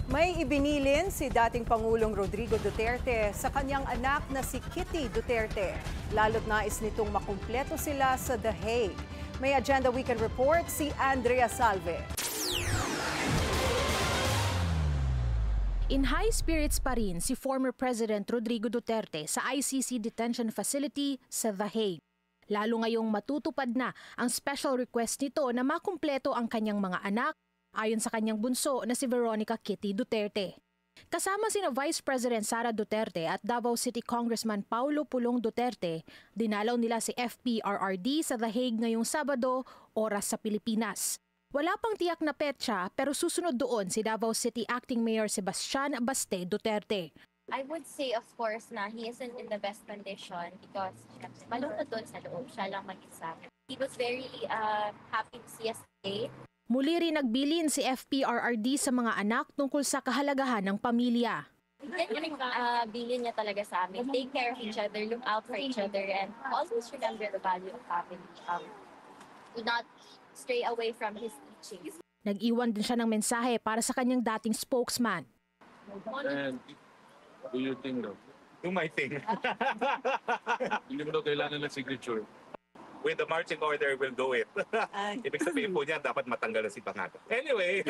May ibinilin si dating Pangulong Rodrigo Duterte sa kanyang anak na si Kitty Duterte. Lalo't nais nitong makumpleto sila sa The Hague. May Agenda Weekend Report si Andrea Salve. In high spirits pa rin si former President Rodrigo Duterte sa ICC Detention Facility sa The Hague. Lalo ngayong matutupad na ang special request nito na makumpleto ang kanyang mga anak ayon sa kanyang bunso na si Veronica Kitty Duterte. Kasama sina Vice President Sara Duterte at Davao City Congressman Paulo Pulong Duterte, dinalaw nila si FPRRD sa The Hague ngayong Sabado, oras sa Pilipinas. Wala pang tiyak na petsa pero susunod doon si Davao City Acting Mayor Sebastian Baste Duterte. I would say, of course, na he isn't in the best condition because malungkot doon sa loob, siya lang mag-isa. He was very happy to see us today. Muli rin nagbilin si FPRRD sa mga anak tungkol sa kahalagahan ng pamilya. Yan yung bilin niya talaga sa amin. Take care of each other, look out for each other, and always remember the value of family. Do not stray away from his teachings. Nag-iwan din siya ng mensahe para sa kanyang dating spokesman. And do you think daw? Do my thing. Hindi mo daw kailangan ng signature. With the marching order, we'll do it. Ibig sabihin po niya, dapat matanggal na si Pangato. Anyway.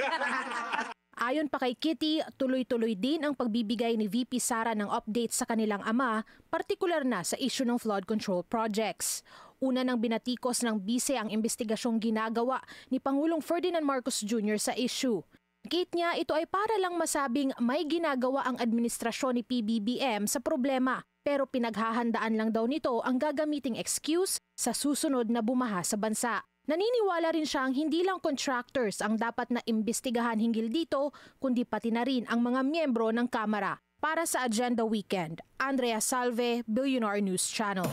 Ayon pa kay Kitty, tuloy-tuloy din ang pagbibigay ni VP Sara ng update sa kanilang ama, partikular na sa issue ng flood control projects. Una nang binatikos ng bise ang investigasyong ginagawa ni Pangulong Ferdinand Marcos Jr. sa issue. Gate niya, ito ay para lang masabing may ginagawa ang administrasyon ni PBBM sa problema, pero pinaghahandaan lang daw nito ang gagamiting excuse sa susunod na bumaha sa bansa. Naniniwala rin siyang hindi lang contractors ang dapat na imbestigahan hinggil dito, kundi pati na rin ang mga miyembro ng Kamara. Para sa Agenda Weekend, Andrea Salve, Billionaire News Channel.